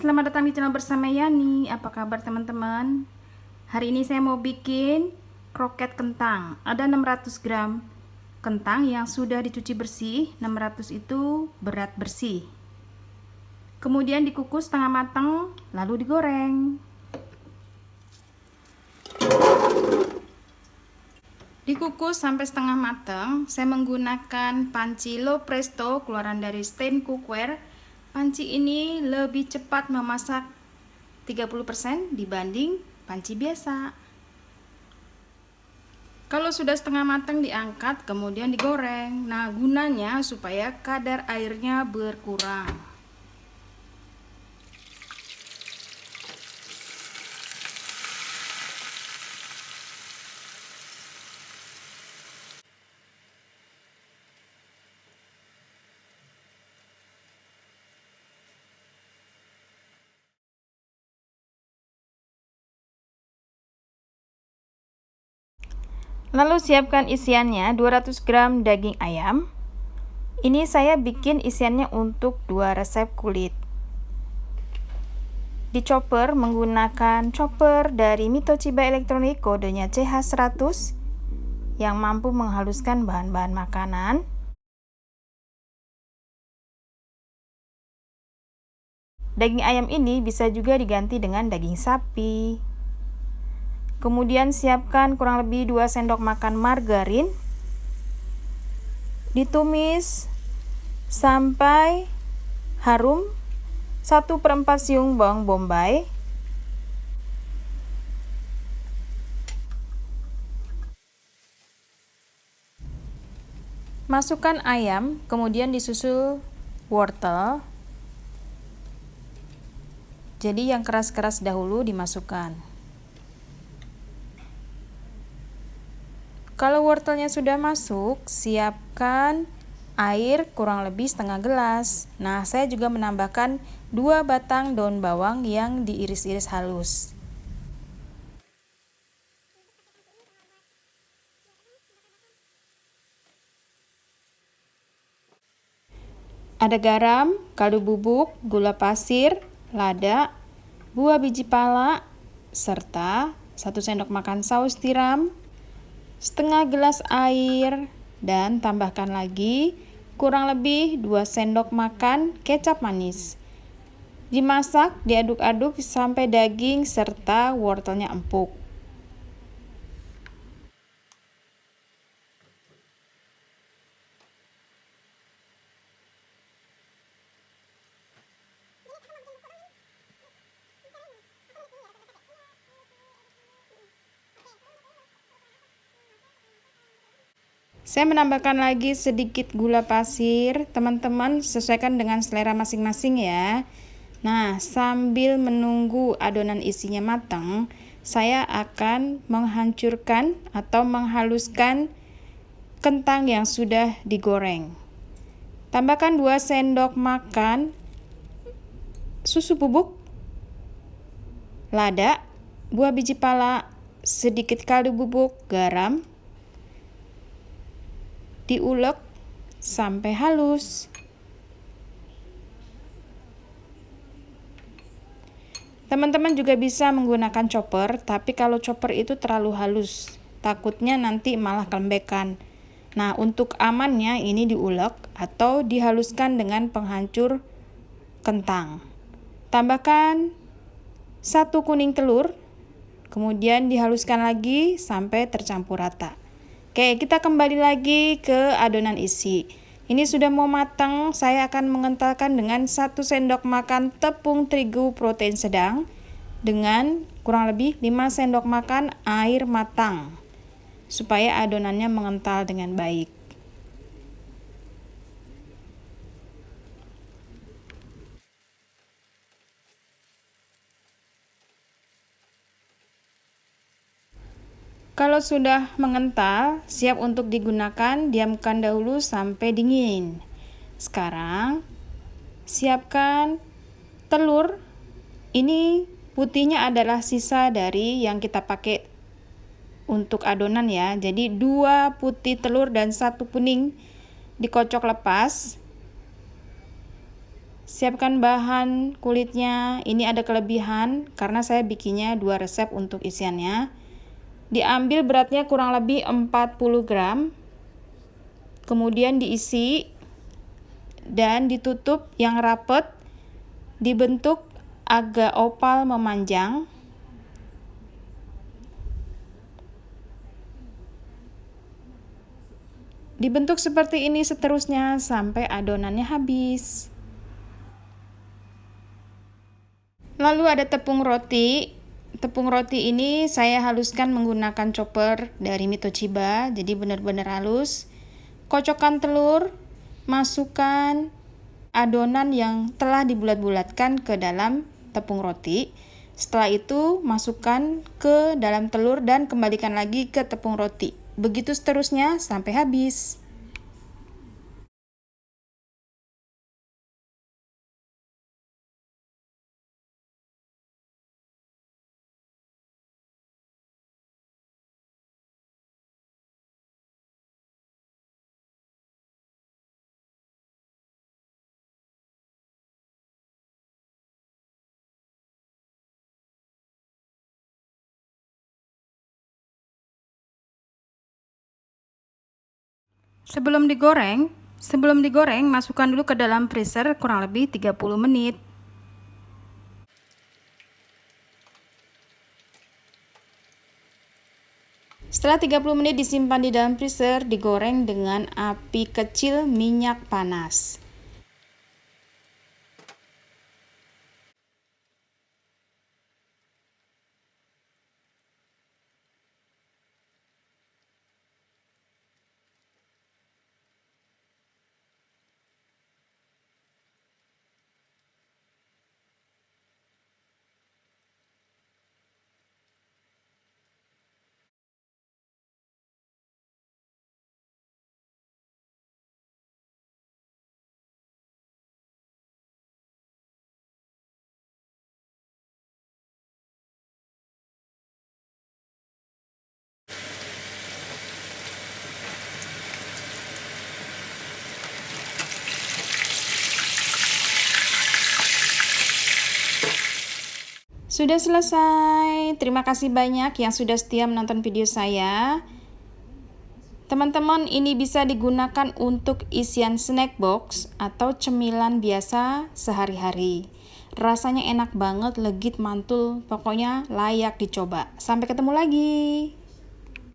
selamat datang di channel bersama Yani. Apa kabar teman-teman? Hari ini saya mau bikin kroket kentang. Ada 600 gram kentang yang sudah dicuci bersih. 600 itu berat bersih. Kemudian dikukus setengah matang, lalu digoreng. Dikukus sampai setengah matang. Saya menggunakan panci low presto keluaran dari Stain Cookware. Panci ini lebih cepat memasak 30% dibanding panci biasa. Kalau sudah setengah matang diangkat, kemudian digoreng. Nah, gunanya supaya kadar airnya berkurang. Lalu siapkan isiannya 200 gram daging ayam. Ini saya bikin isiannya untuk 2 resep kulit. Di chopper menggunakan chopper dari Mitochiba Elektronik kodenya CH100 yang mampu menghaluskan bahan-bahan makanan. Daging ayam ini bisa juga diganti dengan daging sapi. Kemudian siapkan kurang lebih 2 sendok makan margarin. Ditumis sampai harum. 1/4 siung bawang bombay. Masukkan ayam, kemudian disusul wortel. Jadi yang keras-keras dahulu dimasukkan. Kalau wortelnya sudah masuk, siapkan air kurang lebih setengah gelas. Nah, saya juga menambahkan 2 batang daun bawang yang diiris-iris halus. Ada garam, kaldu bubuk, gula pasir, lada, buah biji pala, serta 1 sendok makan saus tiram, setengah gelas air, dan tambahkan lagi kurang lebih 2 sendok makan kecap manis. Dimasak, diaduk-aduk sampai daging serta wortelnya empuk. Saya menambahkan lagi sedikit gula pasir. Teman-teman sesuaikan dengan selera masing-masing ya. Nah, sambil menunggu adonan isinya matang, saya akan menghancurkan atau menghaluskan kentang yang sudah digoreng. Tambahkan 2 sendok makan susu bubuk, lada, buah biji pala, sedikit kaldu bubuk, garam. Diulek sampai halus. Teman-teman juga bisa menggunakan chopper, tapi kalau chopper itu terlalu halus, takutnya nanti malah kelembekan. Nah, untuk amannya ini diulek atau dihaluskan dengan penghancur kentang. Tambahkan 1 kuning telur, kemudian dihaluskan lagi sampai tercampur rata. Oke, kita kembali lagi ke adonan isi. Ini sudah mau matang, saya akan mengentalkan dengan 1 sendok makan tepung terigu protein sedang dengan kurang lebih 5 sendok makan air matang supaya adonannya mengental dengan baik. Kalau sudah mengental, siap untuk digunakan, diamkan dahulu sampai dingin. Sekarang, siapkan telur. Ini putihnya adalah sisa dari yang kita pakai untuk adonan ya. Jadi 2 putih telur dan 1 kuning dikocok lepas. Siapkan bahan kulitnya. Ini ada kelebihan karena saya bikinnya 2 resep untuk isiannya. Diambil beratnya kurang lebih 40 gram. Kemudian diisi dan ditutup yang rapet, dibentuk agak opal memanjang. Dibentuk seperti ini seterusnya sampai adonannya habis. Lalu ada tepung roti. Tepung roti ini saya haluskan menggunakan chopper dari Mitochiba, jadi benar-benar halus. Kocokkan telur, masukkan adonan yang telah dibulat-bulatkan ke dalam tepung roti. Setelah itu masukkan ke dalam telur dan kembalikan lagi ke tepung roti. Begitu seterusnya sampai habis. Sebelum digoreng, masukkan dulu ke dalam freezer kurang lebih 30 menit. Setelah 30 menit disimpan di dalam freezer, digoreng dengan api kecil minyak panas. Sudah selesai. Terima kasih banyak yang sudah setia menonton video saya. Teman-teman, ini bisa digunakan untuk isian snack box atau cemilan biasa sehari-hari. Rasanya enak banget, legit, mantul, pokoknya layak dicoba. Sampai ketemu lagi.